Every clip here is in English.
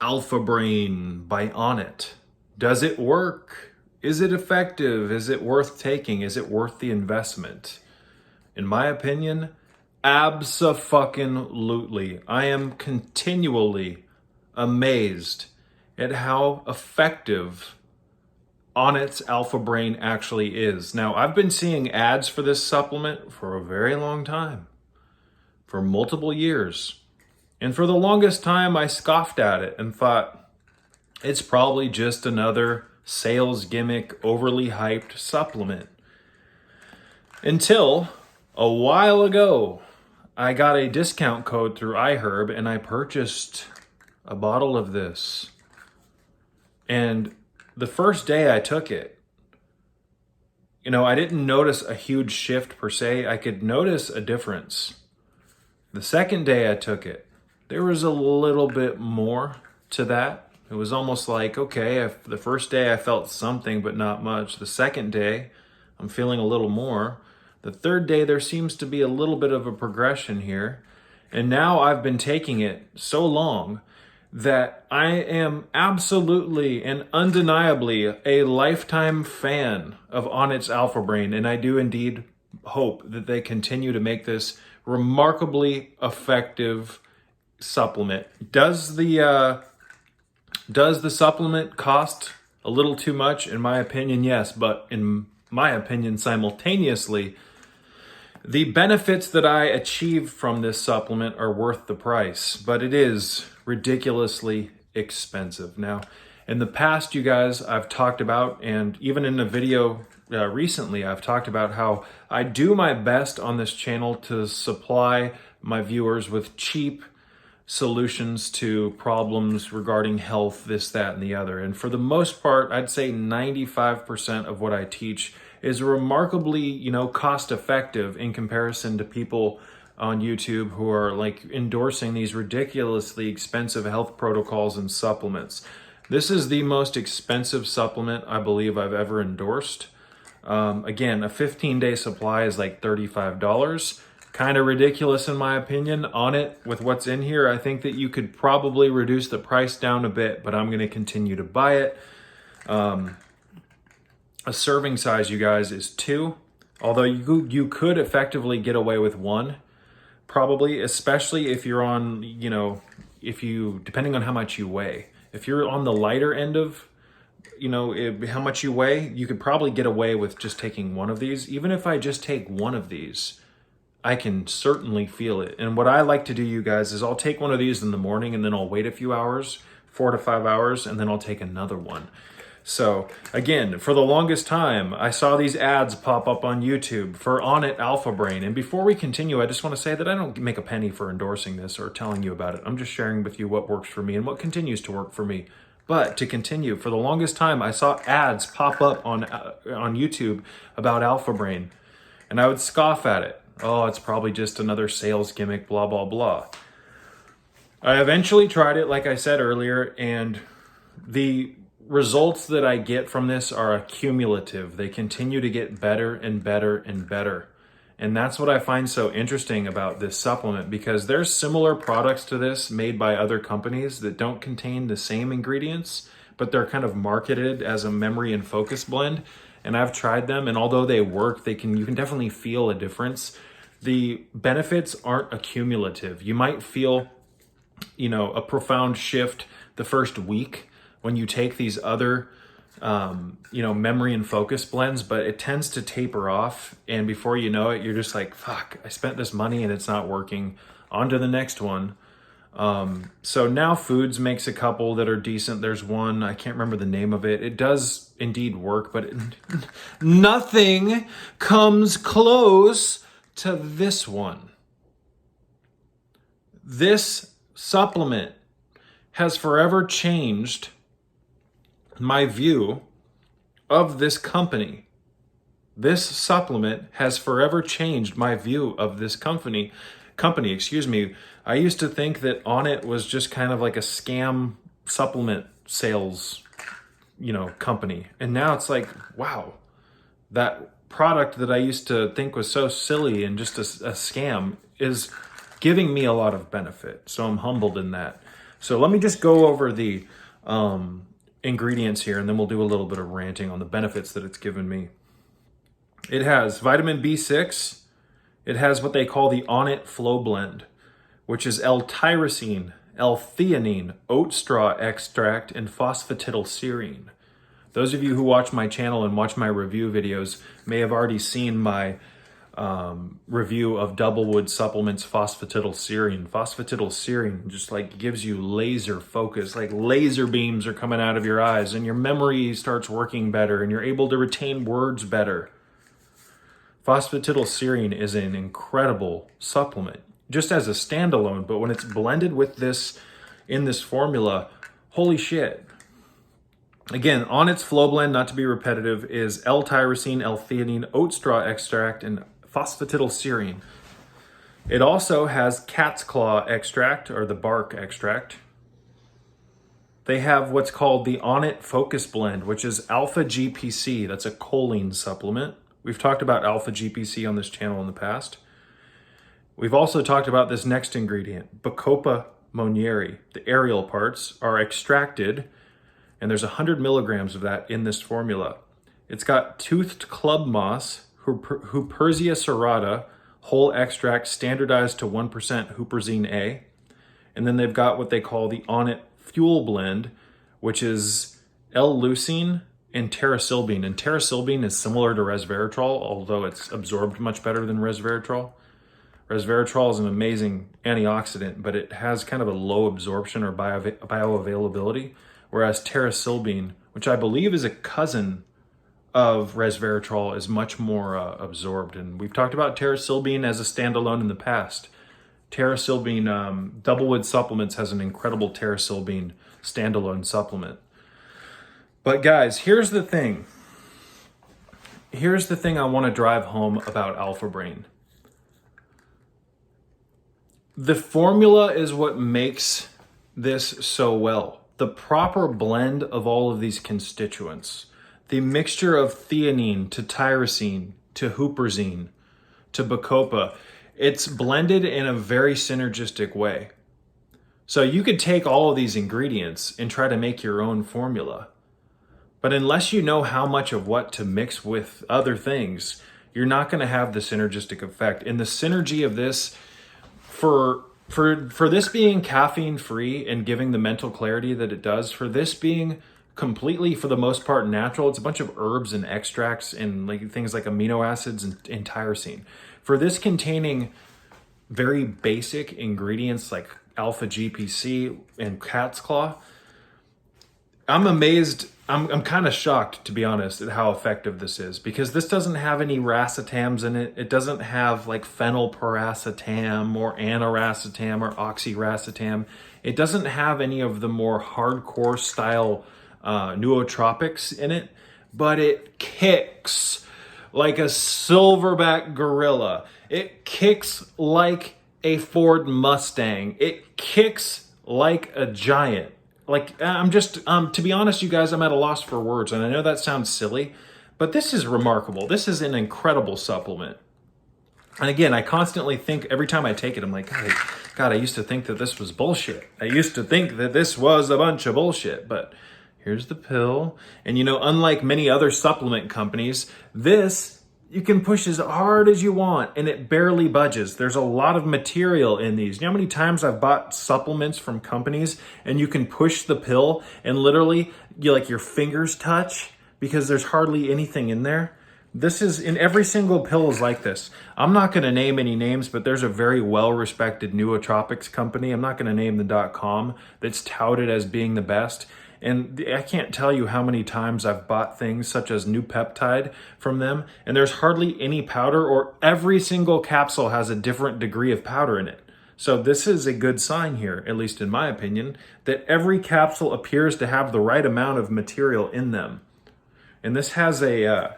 Alpha Brain by Onnit. Does it work? Is it effective? Is it worth taking? Is it worth the investment? In my opinion, abso-fucking-lutely. I am continually amazed at how effective Onnit's Alpha Brain actually is. Now, I've been seeing ads for this supplement for a very long time, for multiple years. And for the longest time, I scoffed at it and thought, it's probably just another sales gimmick, overly hyped supplement. Until a while ago, I got a discount code through iHerb and I purchased a bottle of this. And the first day I took it, I didn't notice a huge shift per se. I could notice a difference. The second day I took it, there was a little bit more to that. It was almost like, okay, the first day I felt something, but not much. The second day, I'm feeling a little more. The third day, there seems to be a little bit of a progression here. And now I've been taking it so long that I am absolutely and undeniably a lifetime fan of Onnit's Alpha Brain. And I do indeed hope that they continue to make this remarkably effective supplement. Does the supplement cost a little too much? In my opinion, yes. But in my opinion, simultaneously, the benefits that I achieve from this supplement are worth the price. But it is ridiculously expensive. Now, in the past, you guys, I've talked about, and even in a video recently, I've talked about how I do my best on this channel to supply my viewers with cheap solutions to problems regarding health, this, that, and the other. And for the most part, I'd say 95% of what I teach is remarkably, cost effective in comparison to people on YouTube who are like endorsing these ridiculously expensive health protocols and supplements. This is the most expensive supplement I believe I've ever endorsed. Again, a 15-day supply is like $35. Kind of ridiculous in my opinion. On it, with what's in here, I think that you could probably reduce the price down a bit, but I'm going to continue to buy it. A serving size, you guys, is 2. Although you could effectively get away with 1, probably, especially if you're on, depending on how much you weigh. If you're on the lighter end of, how much you weigh, you could probably get away with just taking 1 of these. Even if I just take 1 of these, I can certainly feel it. And what I like to do, you guys, is I'll take 1 of these in the morning and then I'll wait a few hours, 4 to 5 hours, and then I'll take another one. So again, for the longest time, I saw these ads pop up on YouTube for Onnit Alpha Brain. And before we continue, I just want to say that I don't make a penny for endorsing this or telling you about it. I'm just sharing with you what works for me and what continues to work for me. But to continue, for the longest time, I saw ads pop up on YouTube about Alpha Brain, and I would scoff at it. Oh, it's probably just another sales gimmick, blah, blah, blah. I eventually tried it, like I said earlier, and the results that I get from this are accumulative. They continue to get better and better and better. And that's what I find so interesting about this supplement, because there's similar products to this made by other companies that don't contain the same ingredients, but they're kind of marketed as a memory and focus blend. And I've tried them, and although they work, you can definitely feel a difference. The benefits aren't accumulative. You might feel, a profound shift the first week when you take these other, memory and focus blends, but it tends to taper off. And before you know it, you're just like, fuck, I spent this money and it's not working. On to the next one. So Now Foods makes a couple that are decent. There's one, I can't remember the name of it. It does indeed work, but nothing comes close to this one. This supplement has forever changed my view of this company. This supplement has forever changed my view of this company. I used to think that Onnit was just kind of like a scam supplement sales, company. And now it's like, wow, that product that I used to think was so silly and just a scam is giving me a lot of benefit. So I'm humbled in that. So let me just go over the ingredients here, and then we'll do a little bit of ranting on the benefits that it's given me. It has vitamin B6. It has what they call the Onnit Flow Blend, which is L-tyrosine, L-theanine, oat straw extract, and phosphatidylserine. Those of you who watch my channel and watch my review videos may have already seen my review of Doublewood Supplements phosphatidylserine. Phosphatidylserine just like gives you laser focus, like laser beams are coming out of your eyes, and your memory starts working better, and you're able to retain words better. Phosphatidylserine is an incredible supplement, just as a standalone, but when it's blended with this in this formula, holy shit. Again, on its flow blend, not to be repetitive, is L-tyrosine, L-theanine, oat straw extract, and phosphatidylserine. It also has cat's claw extract, or the bark extract. They have what's called the Onnit Focus Blend, which is alpha GPC. That's a choline supplement. We've talked about alpha GPC on this channel in the past. We've also talked about this next ingredient, Bacopa monieri. The aerial parts are extracted, and there's 100 milligrams of that in this formula. It's got toothed club moss, Huperzine serrata, whole extract standardized to 1% huperzine A. And then they've got what they call the Onnit Fuel Blend, which is L-leucine and pterosilbene. And pterosilbene is similar to resveratrol, although it's absorbed much better than resveratrol. Resveratrol is an amazing antioxidant, but it has kind of a low absorption or bioavailability, whereas pterosilbene, which I believe is a cousin of resveratrol, is much more absorbed. And we've talked about pterosilbene as a standalone in the past. Pterosilbene, Doublewood Supplements has an incredible pterosilbene standalone supplement. But guys, here's the thing. Here's the thing I want to drive home about Alpha Brain. The formula is what makes this so well. The proper blend of all of these constituents. The mixture of theanine to tyrosine to huperzine to Bacopa, it's blended in a very synergistic way. So you could take all of these ingredients and try to make your own formula. But unless you know how much of what to mix with other things, you're not going to have the synergistic effect. And the synergy of this, for this being caffeine free and giving the mental clarity that it does, for this being completely, for the most part, natural. It's a bunch of herbs and extracts and like things like amino acids and tyrosine. For this containing very basic ingredients like alpha GPC and cat's claw, I'm amazed. I'm kind of shocked, to be honest, at how effective this is, because this doesn't have any racetams in it. It doesn't have like phenylpiracetam or aniracetam or oxiracetam. It doesn't have any of the more hardcore style nootropics in it, but it kicks like a silverback gorilla. It kicks like a Ford Mustang. It kicks like a giant. Like, I'm just, to be honest, you guys, I'm at a loss for words, and I know that sounds silly, but this is remarkable. This is an incredible supplement. And again, I constantly think, every time I take it, I'm like, God, I used to think that this was bullshit. I used to think that this was a bunch of bullshit, but here's the pill. And you know, unlike many other supplement companies, this, you can push as hard as you want and it barely budges. There's a lot of material in these. You know how many times I've bought supplements from companies and you can push the pill and literally your fingers touch because there's hardly anything in there? This is, in every single pill is like this. I'm not going to name any names, but there's a very well-respected nootropics company. I'm not going to name the .com that's touted as being the best. And I can't tell you how many times I've bought things such as new peptide from them, and there's hardly any powder, or every single capsule has a different degree of powder in it. So this is a good sign here, at least in my opinion, that every capsule appears to have the right amount of material in them. And this has to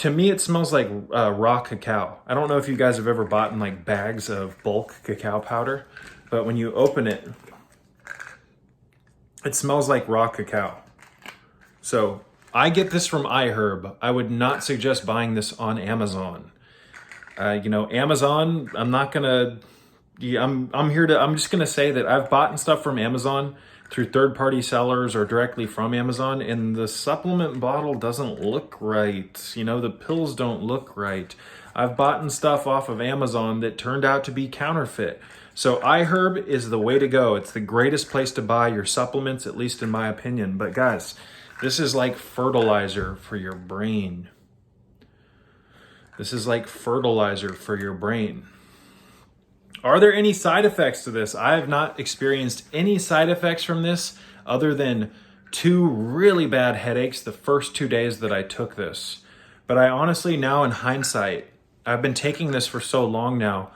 me, it smells like raw cacao. I don't know if you guys have ever bought in like bags of bulk cacao powder, but when you open it, it smells like raw cacao. So I get this from iHerb. I would not suggest buying this on Amazon. Amazon, I'm not going to yeah, I'm just gonna say that I've bought stuff from Amazon through third-party sellers or directly from Amazon, and the supplement bottle doesn't look right. You know, the pills don't look right. I've bought stuff off of Amazon that turned out to be counterfeit. So iHerb is the way to go. It's the greatest place to buy your supplements, at least in my opinion. But guys, this is like fertilizer for your brain. This is like fertilizer for your brain. Are there any side effects to this? I have not experienced any side effects from this other than 2 really bad headaches the first 2 days that I took this. But I honestly, now in hindsight, I've been taking this for so long now,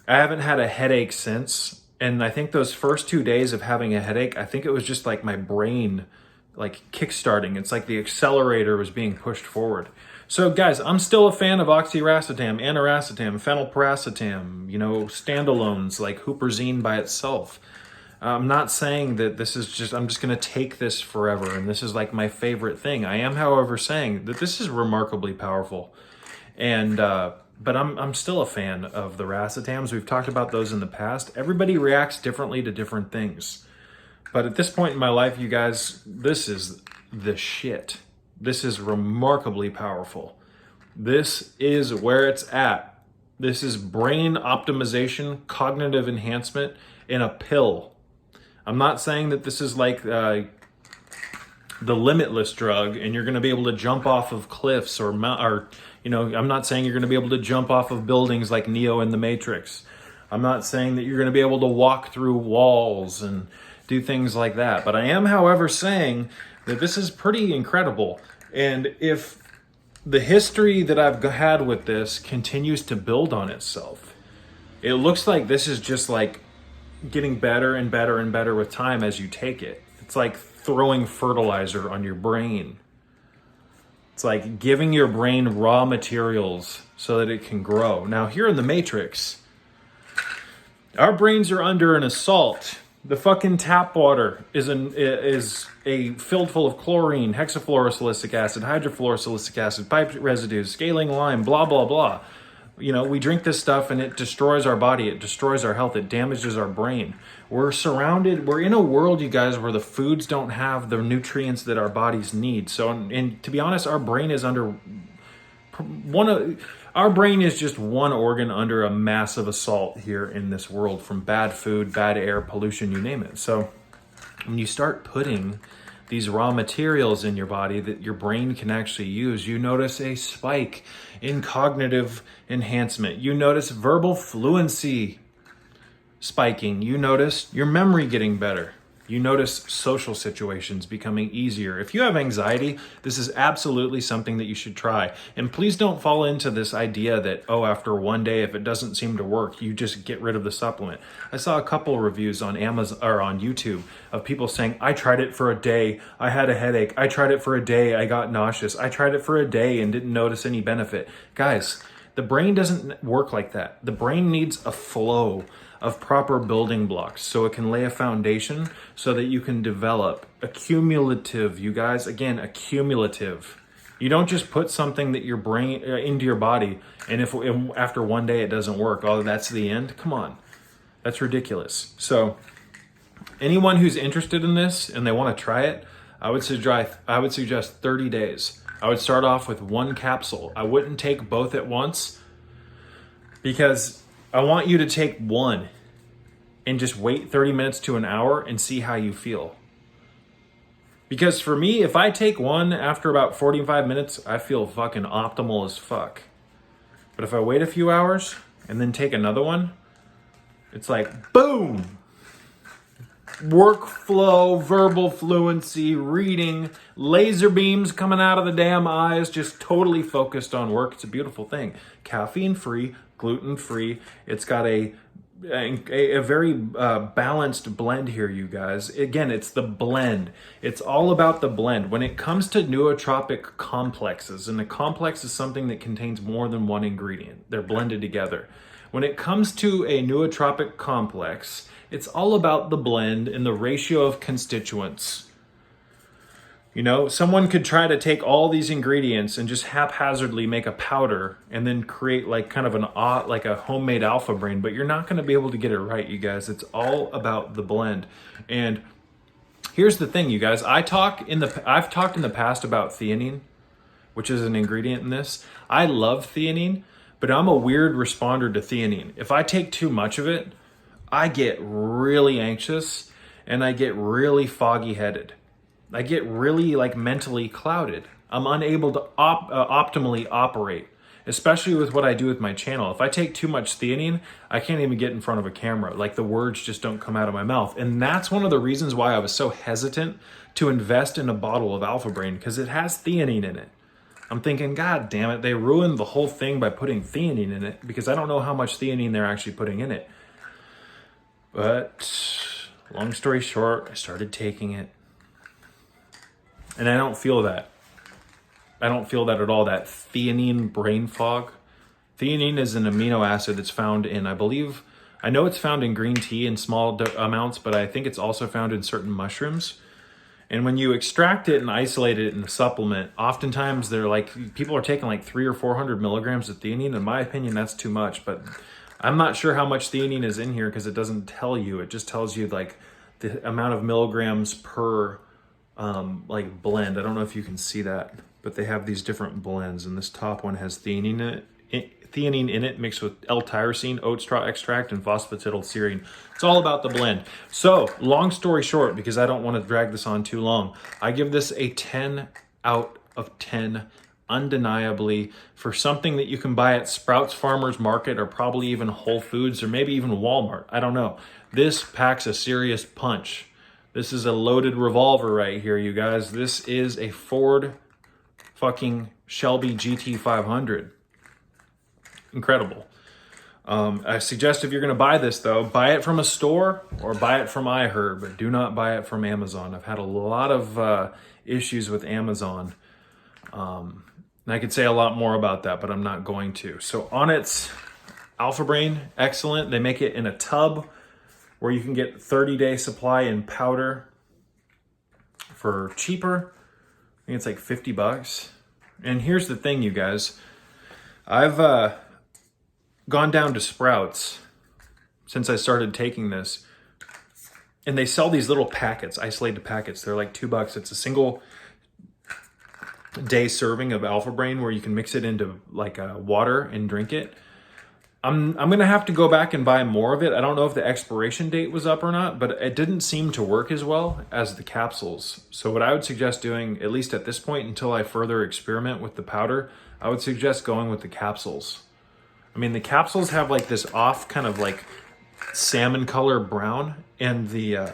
I haven't had a headache since. And I think those first 2 days of having a headache, I think it was just like my brain like kickstarting. It's like the accelerator was being pushed forward. So guys, I'm still a fan of oxiracetam, aniracetam, phenylparacetam, you know, standalones like huperzine by itself. I'm not saying that this is just, I'm just going to take this forever and this is like my favorite thing. I am, however, saying that this is remarkably powerful. And, but I'm still a fan of the racetams. We've talked about those in the past. Everybody reacts differently to different things. But at this point in my life, you guys, this is the shit. This is remarkably powerful. This is where it's at. This is brain optimization, cognitive enhancement in a pill. I'm not saying that this is like the limitless drug and you're going to be able to jump off of cliffs or you know, I'm not saying you're going to be able to jump off of buildings like Neo in the Matrix. I'm not saying that you're going to be able to walk through walls and do things like that. But I am, however, saying that this is pretty incredible. And if the history that I've had with this continues to build on itself, it looks like this is just like getting better and better and better with time as you take it. It's like throwing fertilizer on your brain. It's like giving your brain raw materials so that it can grow. Now, here in the Matrix, our brains are under an assault. The fucking tap water is filled full of chlorine, hexafluorosilicic acid, hydrofluorosilicic acid, pipe residues, scaling lime, blah, blah, blah. You know, we drink this stuff and it destroys our body. It destroys our health. It damages our brain. We're in a world, you guys, where the foods don't have the nutrients that our bodies need. So, and to be honest, our brain is our brain is just one organ under a massive assault here in this world from bad food, bad air, pollution, you name it. So when you start putting these raw materials in your body that your brain can actually use, you notice a spike in cognitive enhancement. You notice verbal fluency spiking. You notice your memory getting better. You notice social situations becoming easier. If you have anxiety, this is absolutely something that you should try. And please don't fall into this idea that, oh, after one day, if it doesn't seem to work, you just get rid of the supplement. I saw a couple reviews on Amazon or on YouTube of people saying, I tried it for a day, I had a headache. I tried it for a day, I got nauseous. I tried it for a day and didn't notice any benefit. Guys, the brain doesn't work like that. The brain needs a flow of proper building blocks so it can lay a foundation so that you can develop a cumulative, you guys, again, a cumulative. You don't just put something that your brain into your body and if after one day it doesn't work, oh, that's the end. Come on. That's ridiculous. So anyone who's interested in this and they want to try it, I would suggest 30 days. I would start off with 1 capsule. I wouldn't take both at once because I want you to take 1 and just wait 30 minutes to an hour and see how you feel. Because for me, if I take 1 after about 45 minutes, I feel fucking optimal as fuck. But if I wait a few hours and then take another one, it's like, boom! Workflow, verbal fluency, reading, laser beams coming out of the damn eyes, just totally focused on work. It's a beautiful thing. Caffeine-free, gluten-free. It's got a very balanced blend here, you guys. Again, it's the blend. It's all about the blend. When it comes to nootropic complexes, and a complex is something that contains more than one ingredient. They're blended together. When it comes to a nootropic complex, it's all about the blend and the ratio of constituents. You know, someone could try to take all these ingredients and just haphazardly make a powder and then create like kind of like a homemade alpha brain, but you're not going to be able to get it right, you guys. It's all about the blend. And here's the thing, you guys. I've talked in the past about theanine, which is an ingredient in this. I love theanine, but I'm a weird responder to theanine. If I take too much of it, I get really anxious and I get really foggy headed. I get really like mentally clouded. I'm unable to optimally operate, especially with what I do with my channel. If I take too much theanine, I can't even get in front of a camera. Like the words just don't come out of my mouth. And that's one of the reasons why I was so hesitant to invest in a bottle of Alpha Brain, because it has theanine in it. I'm thinking, God damn it, they ruined the whole thing by putting theanine in it, because I don't know how much theanine they're actually putting in it. But long story short, I started taking it. And I don't feel that. I don't feel that at all, that theanine brain fog. Theanine is an amino acid that's found in, I know it's found in green tea in small amounts, but I think it's also found in certain mushrooms. And when you extract it and isolate it in a supplement, oftentimes they're like, people are taking like 300 or 400 milligrams of theanine. In my opinion, that's too much, but I'm not sure how much theanine is in here because it doesn't tell you. It just tells you like the amount of milligrams per like blend. I don't know if you can see that, but they have these different blends, and this top one has theanine in it mixed with L-tyrosine, oat straw extract, and phosphatidylserine. It's all about the blend. So long story short, because I don't want to drag this on too long, I give this a 10 out of 10 undeniably for something that you can buy at Sprouts Farmers Market or probably even Whole Foods or maybe even Walmart. I don't know. This packs a serious punch. This is a loaded revolver right here, you guys. This is a Ford fucking Shelby GT500. Incredible. I suggest if you're going to buy this, though, buy it from a store or buy it from iHerb, but do not buy it from Amazon. I've had a lot of issues with Amazon. And I could say a lot more about that, but I'm not going to. So Onnit's Alpha Brain, excellent. They make it in a tub where you can get 30-day supply in powder for cheaper. I think it's like $50. And here's the thing, you guys. I've gone down to Sprouts since I started taking this, and they sell these little packets, isolated packets. They're like $2. It's a single day serving of Alpha Brain where you can mix it into like water and drink it. I'm gonna have to go back and buy more of it. I don't know if the expiration date was up or not, but it didn't seem to work as well as the capsules. So what I would suggest doing, at least at this point until I further experiment with the powder, I would suggest going with the capsules. I mean, the capsules have like this off kind of like salmon color brown, and the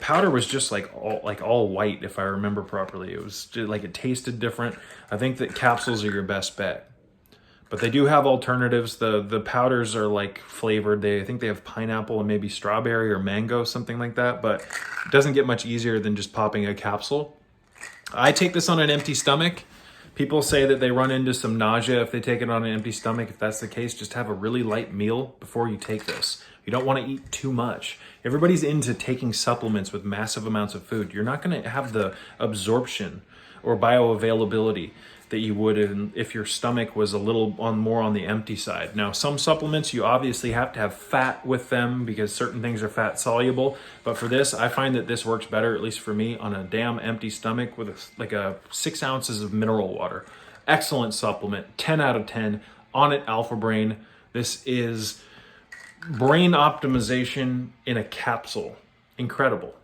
powder was just like all white, if I remember properly. It was just, like, it tasted different. I think that capsules are your best bet. But they do have alternatives. The powders are like flavored. I think they have pineapple and maybe strawberry or mango, something like that. But it doesn't get much easier than just popping a capsule. I take this on an empty stomach. People say that they run into some nausea if they take it on an empty stomach. If that's the case, just have a really light meal before you take this. You don't want to eat too much. Everybody's into taking supplements with massive amounts of food. You're not going to have the absorption or bioavailability that you would if your stomach was a little more on the empty side. Now, some supplements, you obviously have to have fat with them because certain things are fat soluble. But for this, I find that this works better, at least for me, on a damn empty stomach with like 6 ounces of mineral water. Excellent supplement, 10 out of 10. Onnit Alpha Brain. This is brain optimization in a capsule. Incredible.